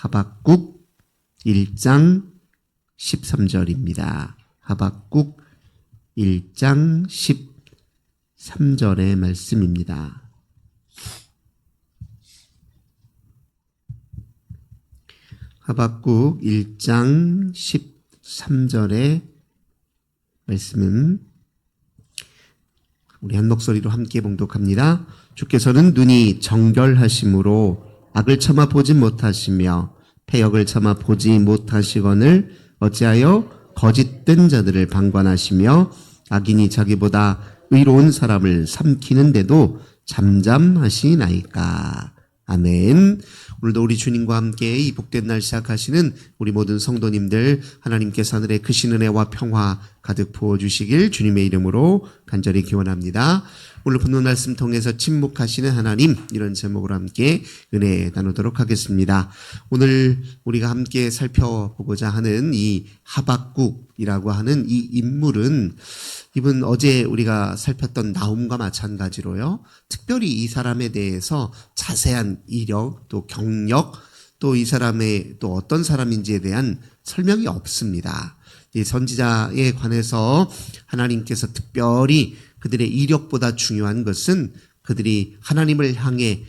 하박국 1장 13절입니다. 하박국 1장 13절의 말씀입니다. 하박국 1장 13절의 말씀은 우리 한 목소리로 함께 봉독합니다. 주께서는 눈이 정결하심으로 악을 참아 보지 못하시며 패역을 참아 보지 못하시거늘 어찌하여 거짓된 자들을 방관하시며 악인이 자기보다 의로운 사람을 삼키는데도 잠잠하시나이까. 아멘. 오늘도 우리 주님과 함께 이 복된 날 시작하시는 우리 모든 성도님들 하나님께서 하늘에 크신 은혜와 평화 가득 부어주시길 주님의 이름으로 간절히 기원합니다. 오늘 본문 말씀 통해서 침묵하시는 하나님, 이런 제목으로 함께 은혜 나누도록 하겠습니다. 오늘 우리가 함께 살펴보고자 하는 이 하박국이라고 하는 이 인물은 이분 어제 우리가 살폈던 나훔과 마찬가지로요, 특별히 이 사람에 대해서 자세한 이력, 또 경력, 또 이 사람의 또 어떤 사람인지에 대한 설명이 없습니다. 이 선지자에 관해서 하나님께서 특별히 그들의 이력보다 중요한 것은 그들이 하나님을 향해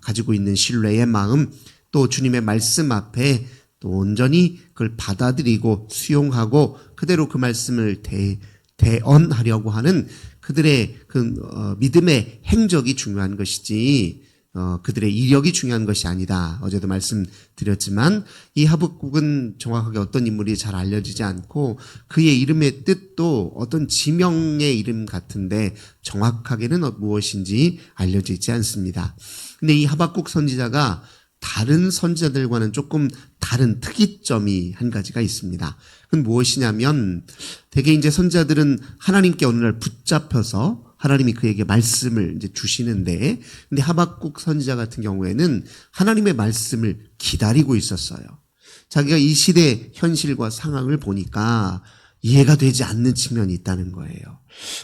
가지고 있는 신뢰의 마음, 또 주님의 말씀 앞에 또 온전히 그걸 받아들이고 수용하고 그대로 그 말씀을 대언하려고 하는 그들의 그 믿음의 행적이 중요한 것이지 그들의 이력이 중요한 것이 아니다. 어제도 말씀드렸지만 이 하박국은 정확하게 어떤 인물이 잘 알려지지 않고 그의 이름의 뜻도 어떤 지명의 이름 같은데 정확하게는 무엇인지 알려지지 않습니다. 근데 이 하박국 선지자가 다른 선지자들과는 조금 다른 특이점이 한 가지가 있습니다. 그건 무엇이냐면 대개 이제 선지자들은 하나님께 어느 날 붙잡혀서 하나님이 그에게 말씀을 이제 주시는데, 근데 하박국 선지자 같은 경우에는 하나님의 말씀을 기다리고 있었어요. 자기가 이 시대 현실과 상황을 보니까 이해가 되지 않는 측면이 있다는 거예요.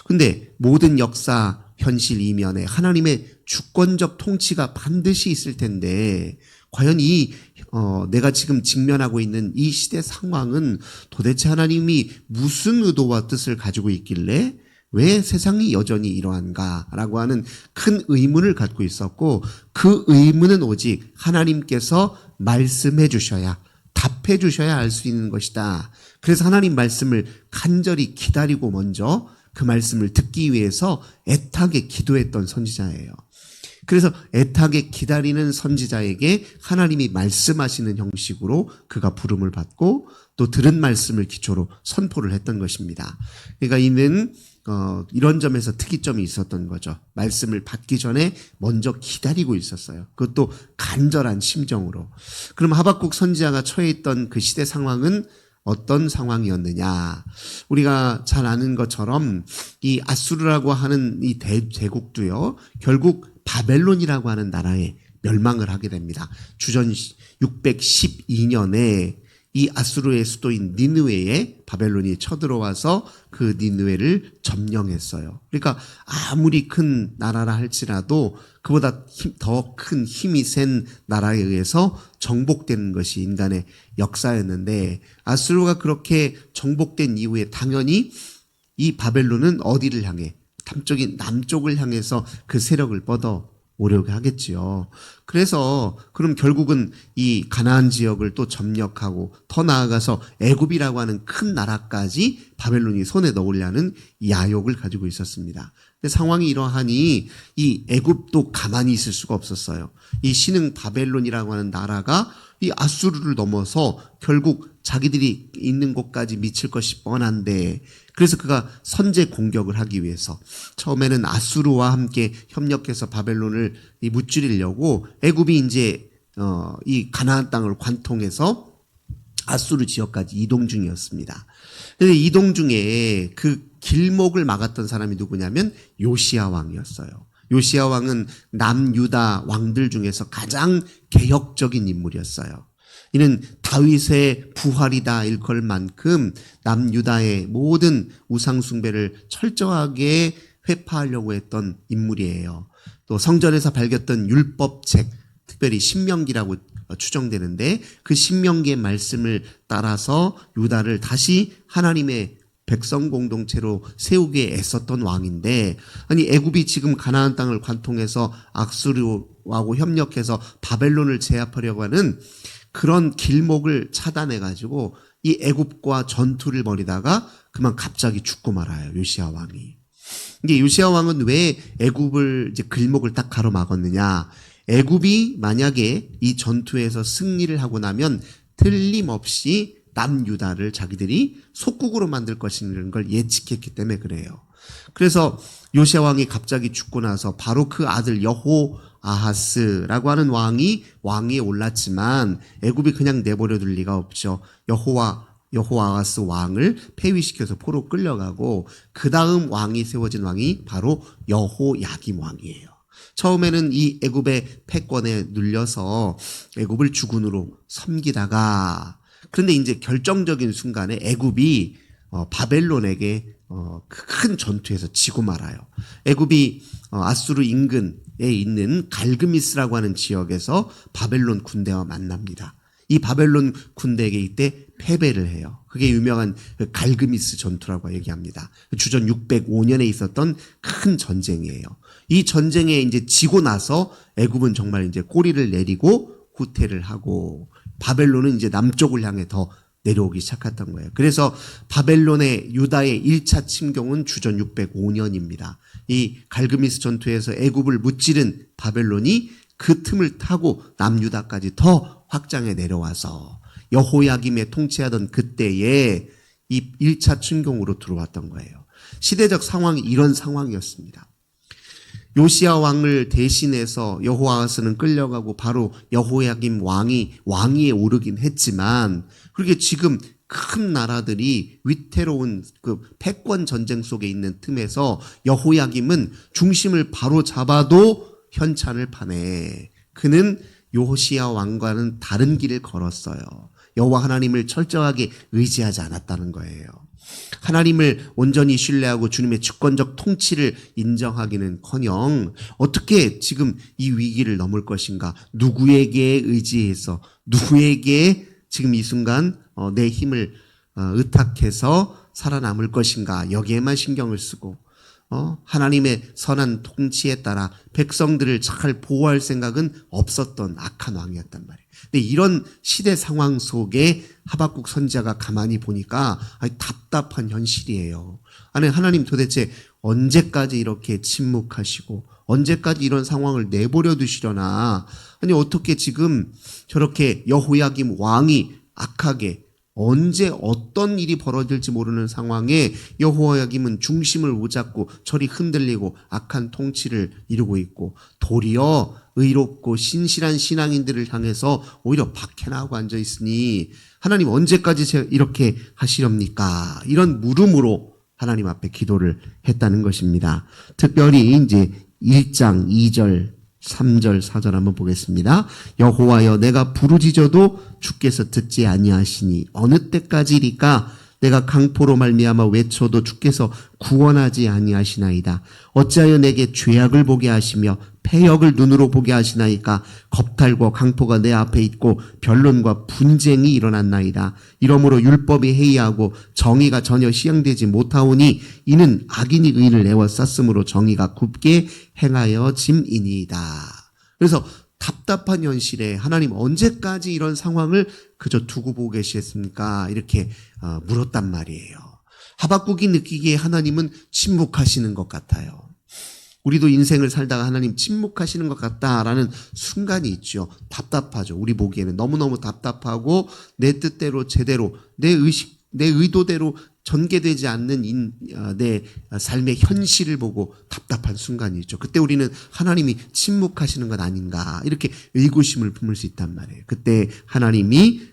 근데 모든 역사 현실 이면에 하나님의 주권적 통치가 반드시 있을 텐데 과연 내가 지금 직면하고 있는 이 시대 상황은 도대체 하나님이 무슨 의도와 뜻을 가지고 있길래 왜 세상이 여전히 이러한가라고 하는 큰 의문을 갖고 있었고, 그 의문은 오직 하나님께서 말씀해 주셔야, 답해 주셔야 알 수 있는 것이다. 그래서 하나님 말씀을 간절히 기다리고 먼저 그 말씀을 듣기 위해서 애타게 기도했던 선지자예요. 그래서 애타게 기다리는 선지자에게 하나님이 말씀하시는 형식으로 그가 부름을 받고 또 들은 말씀을 기초로 선포를 했던 것입니다. 그러니까 이는 이런 점에서 특이점이 있었던 거죠. 말씀을 받기 전에 먼저 기다리고 있었어요. 그것도 간절한 심정으로. 그럼 하박국 선지자가 처해 있던 그 시대 상황은 어떤 상황이었느냐? 우리가 잘 아는 것처럼 이 아수르라고 하는 이 대국도요, 결국 바벨론이라고 하는 나라에 멸망을 하게 됩니다. 주전 612년에 이 아수르의 수도인 니느웨에 바벨론이 쳐들어와서 그 니느웨를 점령했어요. 그러니까 아무리 큰 나라라 할지라도 그보다 더 큰 힘이 센 나라에 의해서 정복되는 것이 인간의 역사였는데, 아수르가 그렇게 정복된 이후에 당연히 이 바벨론은 어디를 향해? 남쪽을 향해서 그 세력을 뻗어 오려고 하겠지요. 그래서 그럼 결국은 이 가나안 지역을 또 점령하고 더 나아가서 애굽이라고 하는 큰 나라까지 바벨론이 손에 넣으려는 야욕을 가지고 있었습니다. 근데 상황이 이러하니 이 애굽도 가만히 있을 수가 없었어요. 이 신흥 바벨론이라고 하는 나라가 이 아수르를 넘어서 결국 자기들이 있는 곳까지 미칠 것이 뻔한데, 그래서 그가 선제 공격을 하기 위해서 처음에는 아수르와 함께 협력해서 바벨론을 무찌르려고 애굽이 이제 이 가나안 땅을 관통해서 아수르 지역까지 이동 중이었습니다. 그런데 이동 중에 그 길목을 막았던 사람이 누구냐면 요시야 왕이었어요. 요시야 왕은 남유다 왕들 중에서 가장 개혁적인 인물이었어요. 이는 다윗의 부활이다 일컬 만큼 남유다의 모든 우상 숭배를 철저하게 회파하려고 했던 인물이에요. 또 성전에서 발견했던 율법책, 특별히 신명기라고 추정되는데 그 신명기의 말씀을 따라서 유다를 다시 하나님의 백성 공동체로 세우기에 애썼던 왕인데, 아니 애굽이 지금 가나안 땅을 관통해서 악수르하고 협력해서 바벨론을 제압하려고 하는 그런 길목을 차단해 가지고 이 애굽과 전투를 벌이다가 그만 갑자기 죽고 말아요, 요시야 왕이. 이게 요시야 왕은 왜 애굽을 이제 길목을 딱 가로막았느냐? 애굽이 만약에 이 전투에서 승리를 하고 나면 틀림없이 남유다를 자기들이 속국으로 만들 것이라는 걸 예측했기 때문에 그래요. 그래서 요시야 왕이 갑자기 죽고 나서 바로 그 아들 여호아하스라고 하는 왕이 왕위에 올랐지만 애굽이 그냥 내버려둘 리가 없죠. 여호아하스 왕을 폐위시켜서 포로 끌려가고 그 다음 왕이 세워진 왕이 바로 여호야김 왕이에요. 처음에는 이 애굽의 패권에 눌려서 애굽을 주군으로 섬기다가, 그런데 이제 결정적인 순간에 애굽이 바벨론에게 큰 전투에서 지고 말아요. 애굽이 아수르 인근에 있는 갈그미스라고 하는 지역에서 바벨론 군대와 만납니다. 이 바벨론 군대에게 이때 패배를 해요. 그게 유명한 갈그미스 전투라고 얘기합니다. 주전 605년에 있었던 큰 전쟁이에요. 이 전쟁에 이제 지고 나서 애굽은 정말 이제 꼬리를 내리고 후퇴를 하고 바벨론은 이제 남쪽을 향해 더 내려오기 시작했던 거예요. 그래서 바벨론의 유다의 1차 침공은 주전 605년입니다. 이 갈그미스 전투에서 애굽을 무찌른 바벨론이 그 틈을 타고 남유다까지 더 확장해 내려와서 여호야김의 통치하던 그때에 이 1차 침공으로 들어왔던 거예요. 시대적 상황이 이런 상황이었습니다. 요시야 왕을 대신해서 여호아하스는 끌려가고 바로 여호야김 왕위에 오르긴 했지만, 그렇게 지금 큰 나라들이 위태로운 그 패권 전쟁 속에 있는 틈에서 여호야김은 중심을 바로 잡아도 현찬을 파네. 그는 요시야 왕과는 다른 길을 걸었어요. 여호와 하나님을 철저하게 의지하지 않았다는 거예요. 하나님을 온전히 신뢰하고 주님의 주권적 통치를 인정하기는커녕 어떻게 지금 이 위기를 넘을 것인가? 누구에게 의지해서, 누구에게 지금 이 순간 내 힘을 의탁해서 살아남을 것인가? 여기에만 신경을 쓰고 하나님의 선한 통치에 따라 백성들을 잘 보호할 생각은 없었던 악한 왕이었단 말이에요. 근데 이런 시대 상황 속에 하박국 선지자가 가만히 보니까 답답한 현실이에요. 아니, 하나님 도대체 언제까지 이렇게 침묵하시고 언제까지 이런 상황을 내버려 두시려나? 아니, 어떻게 지금 저렇게 여호야김 왕이 악하게 언제 어떤 일이 벌어질지 모르는 상황에 여호야김은 중심을 못 잡고 저리 흔들리고 악한 통치를 이루고 있고, 도리어 의롭고 신실한 신앙인들을 향해서 오히려 박해나고 앉아 있으니 하나님 언제까지 이렇게 하시렵니까? 이런 물음으로 하나님 앞에 기도를 했다는 것입니다. 특별히 이제 1장 2절 3절 4절 한번 보겠습니다. 여호와여, 내가 부르짖어도 주께서 듣지 아니하시니 어느 때까지리까? 내가 강포로 말미암아 외쳐도 주께서 구원하지 아니하시나이다. 어찌하여 내게 죄악을 보게 하시며 패역을 눈으로 보게 하시나이까? 겁탈과 강포가 내 앞에 있고 변론과 분쟁이 일어났나이다. 이러므로 율법이 해이하고 정의가 전혀 시행되지 못하오니 이는 악인이 의를 에워쌌으므로 정의가 굽게 행하여 짐이니이다. 그래서 답답한 현실에 하나님 언제까지 이런 상황을 그저 두고 보고 계시겠습니까? 이렇게 물었단 말이에요. 하박국이 느끼기에 하나님은 침묵하시는 것 같아요. 우리도 인생을 살다가 하나님 침묵하시는 것 같다라는 순간이 있죠. 답답하죠. 우리 보기에는 너무너무 답답하고 내 뜻대로 제대로 내 의도대로 전개되지 않는 내 삶의 현실을 보고 답답한 순간이 있죠. 그때 우리는 하나님이 침묵하시는 것 아닌가 이렇게 의구심을 품을 수 있단 말이에요. 그때 하나님이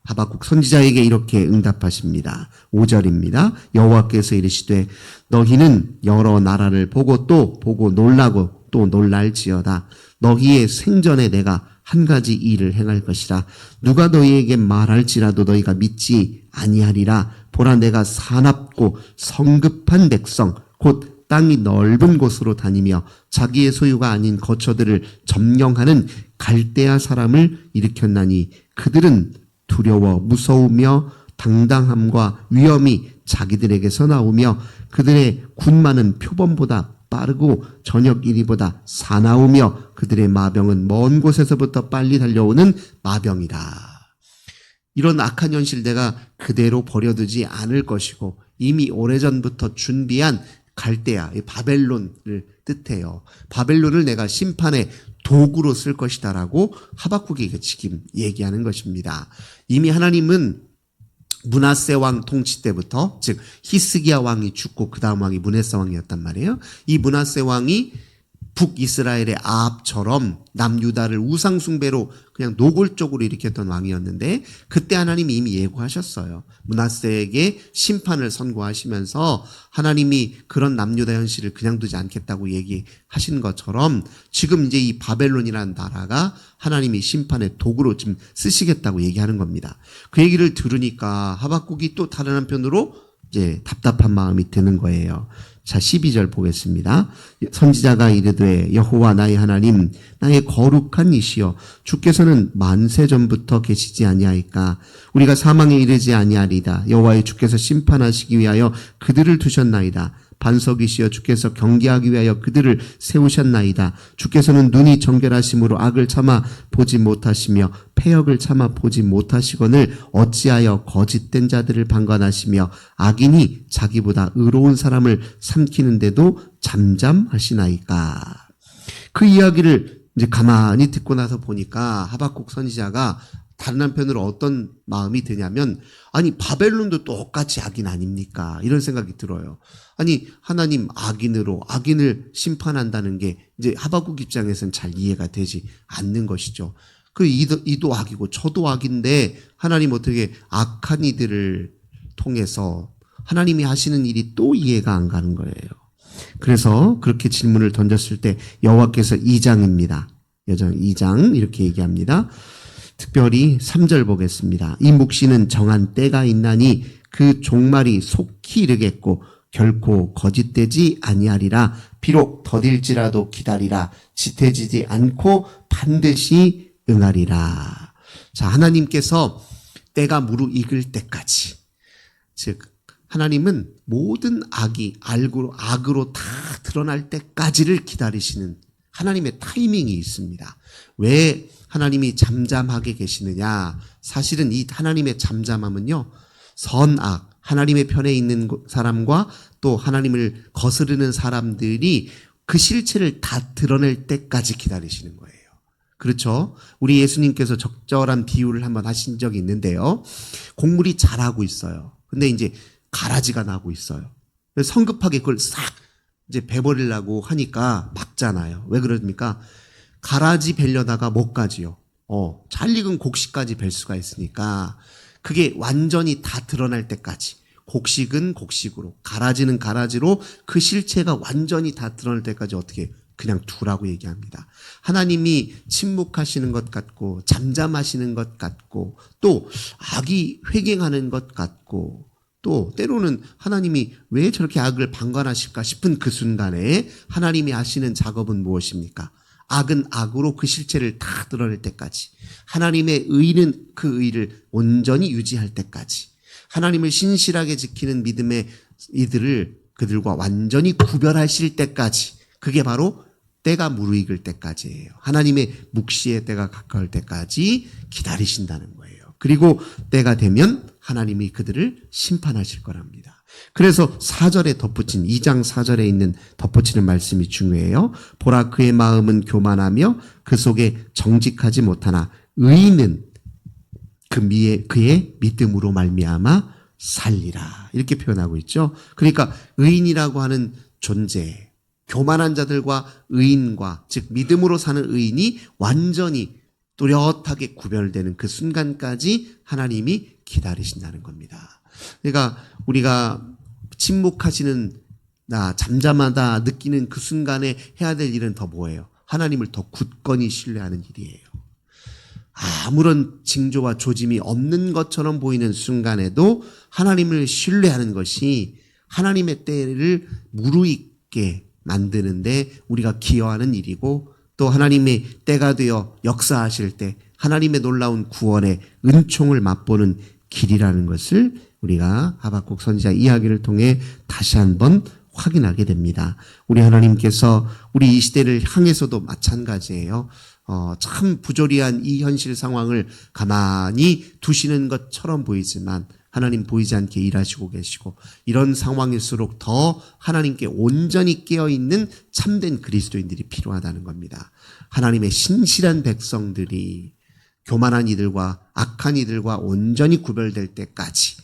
하박국 선지자에게 이렇게 응답하십니다. 5절입니다. 여호와께서 이르시되 너희는 여러 나라를 보고 또 보고 놀라고 또 놀랄지어다. 너희의 생전에 내가 한 가지 일을 행할 것이라. 누가 너희에게 말할지라도 너희가 믿지 아니하리라. 보라, 내가 사납고 성급한 백성 곧 땅이 넓은 곳으로 다니며 자기의 소유가 아닌 거처들을 점령하는 갈대아 사람을 일으켰나니 그들은 두려워 무서우며 당당함과 위엄이 자기들에게서 나오며 그들의 군마는 표범보다 빠르고 저녁 이리보다 사나우며 그들의 마병은 먼 곳에서부터 빨리 달려오는 마병이라. 이런 악한 현실 내가 그대로 버려두지 않을 것이고 이미 오래전부터 준비한 갈대아, 바벨론을 뜻해요. 바벨론을 내가 심판의 도구로 쓸 것이다라고 하박국에게 지금 얘기하는 것입니다. 이미 하나님은 므낫세 왕 통치 때부터, 즉 히스기야 왕이 죽고 그 다음 왕이 므낫세 왕이었단 말이에요. 이 므낫세 왕이 북이스라엘의 아합처럼 남유다를 우상숭배로 그냥 노골적으로 일으켰던 왕이었는데 그때 하나님이 이미 예고하셨어요. 므낫세에게 심판을 선고하시면서 하나님이 그런 남유다 현실을 그냥 두지 않겠다고 얘기하신 것처럼 지금 이제 이 바벨론이라는 나라가 하나님이 심판의 도구로 좀 쓰시겠다고 얘기하는 겁니다. 그 얘기를 들으니까 하박국이 또 다른 한편으로 이제 답답한 마음이 드는 거예요. 자, 12절 보겠습니다. 선지자가 이르되 여호와 나의 하나님 나의 거룩한 이시여 주께서는 만세 전부터 계시지 아니하이까 우리가 사망에 이르지 아니하리다. 여호와의 주께서 심판하시기 위하여 그들을 두셨나이다. 반석이시여 주께서 경계하기 위하여 그들을 세우셨나이다. 주께서는 눈이 정결하심으로 악을 참아 보지 못하시며 패역을 참아 보지 못하시거늘 어찌하여 거짓된 자들을 방관하시며 악인이 자기보다 의로운 사람을 삼키는데도 잠잠하시나이까. 그 이야기를 이제 가만히 듣고 나서 보니까 하박국 선지자가 다른 한편으로 어떤 마음이 드냐면 아니 바벨론도 똑같이 악인 아닙니까? 이런 생각이 들어요. 아니 하나님 악인으로 악인을 심판한다는 게 이제 하박국 입장에서는 잘 이해가 되지 않는 것이죠. 그 이도 악이고 저도 악인데 하나님 어떻게 악한 이들을 통해서 하나님이 하시는 일이 또 이해가 안 가는 거예요. 그래서 그렇게 질문을 던졌을 때 여호와께서 2장입니다. 2장 이렇게 얘기합니다. 특별히 3절 보겠습니다. 이 묵시는 정한 때가 있나니 그 종말이 속히 이르겠고 결코 거짓되지 아니하리라. 비록 더딜지라도 기다리라. 지태지지 않고 반드시 응하리라. 자, 하나님께서 때가 무르익을 때까지, 즉 하나님은 모든 악이 악으로 다 드러날 때까지를 기다리시는 하나님의 타이밍이 있습니다. 왜 하나님이 잠잠하게 계시느냐? 사실은 이 하나님의 잠잠함은요, 선악, 하나님의 편에 있는 사람과 또 하나님을 거스르는 사람들이 그 실체를 다 드러낼 때까지 기다리시는 거예요. 그렇죠? 우리 예수님께서 적절한 비유를 한번 하신 적이 있는데요. 곡물이 자라고 있어요. 근데 이제 가라지가 나고 있어요. 성급하게 그걸 싹 이제 베버리려고 하니까 막잖아요. 왜 그럽니까? 가라지 벨려다가 못 가지요. 잘 익은 곡식까지 벨 수가 있으니까 그게 완전히 다 드러날 때까지, 곡식은 곡식으로, 가라지는 가라지로 그 실체가 완전히 다 드러날 때까지 어떻게 그냥 두라고 얘기합니다. 하나님이 침묵하시는 것 같고 잠잠하시는 것 같고 또 악이 회갱하는 것 같고 또 때로는 하나님이 왜 저렇게 악을 방관하실까 싶은 그 순간에 하나님이 하시는 작업은 무엇입니까? 악은 악으로 그 실체를 다 드러낼 때까지, 하나님의 의는 그 의를 온전히 유지할 때까지, 하나님을 신실하게 지키는 믿음의 이들을 그들과 완전히 구별하실 때까지, 그게 바로 때가 무르익을 때까지예요. 하나님의 묵시의 때가 가까울 때까지 기다리신다는 거예요. 그리고 때가 되면 하나님이 그들을 심판하실 거랍니다. 그래서 4절에 덧붙인 2장 4절에 있는 덧붙이는 말씀이 중요해요. 보라 그의 마음은 교만하며 그 속에 정직하지 못하나 의인은 그의 믿음으로 말미암아 살리라. 이렇게 표현하고 있죠. 그러니까 의인이라고 하는 존재, 교만한 자들과 의인과 즉 믿음으로 사는 의인이 완전히 뚜렷하게 구별되는 그 순간까지 하나님이 기다리신다는 겁니다. 그러니까 우리가 침묵하시는 잠잠하다 느끼는 그 순간에 해야 될 일은 더 뭐예요? 하나님을 더 굳건히 신뢰하는 일이에요. 아무런 징조와 조짐이 없는 것처럼 보이는 순간에도 하나님을 신뢰하는 것이 하나님의 때를 붙게 만드는데 우리가 기여하는 일이고, 또 하나님의 때가 되어 역사하실 때 하나님의 놀라운 구원의 은총을 맛보는 길이라는 것을 우리가 하박국 선지자 이야기를 통해 다시 한번 확인하게 됩니다. 우리 하나님께서 우리 이 시대를 향해서도 마찬가지예요. 참 부조리한 이 현실 상황을 가만히 두시는 것처럼 보이지만 하나님 보이지 않게 일하시고 계시고, 이런 상황일수록 더 하나님께 온전히 깨어있는 참된 그리스도인들이 필요하다는 겁니다. 하나님의 신실한 백성들이 교만한 이들과 악한 이들과 온전히 구별될 때까지,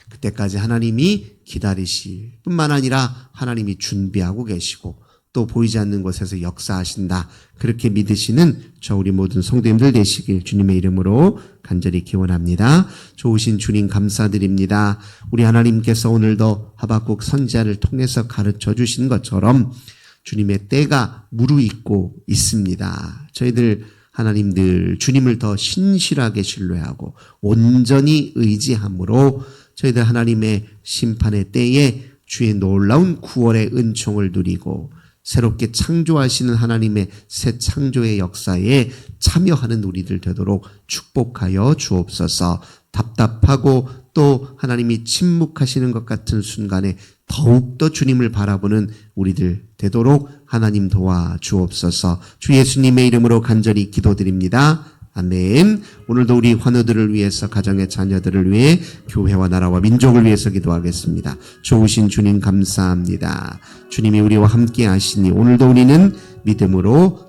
그때까지 하나님이 기다리실 뿐만 아니라 하나님이 준비하고 계시고 또 보이지 않는 곳에서 역사하신다, 그렇게 믿으시는 저 우리 모든 성도님들 되시길 주님의 이름으로 간절히 기원합니다. 좋으신 주님 감사드립니다. 우리 하나님께서 오늘도 하박국 선지자를 통해서 가르쳐 주신 것처럼 주님의 때가 무르익고 있습니다. 저희들 하나님들 주님을 더 신실하게 신뢰하고 온전히 의지함으로 저희들 하나님의 심판의 때에 주의 놀라운 구원의 은총을 누리고 새롭게 창조하시는 하나님의 새 창조의 역사에 참여하는 우리들 되도록 축복하여 주옵소서. 답답하고 또 하나님이 침묵하시는 것 같은 순간에 더욱더 주님을 바라보는 우리들 되도록 하나님 도와 주옵소서. 주 예수님의 이름으로 간절히 기도드립니다. 아멘. 오늘도 우리 환우들을 위해서, 가정의 자녀들을 위해, 교회와 나라와 민족을 위해서 기도하겠습니다. 좋으신 주님 감사합니다. 주님이 우리와 함께 하시니 오늘도 우리는 믿음으로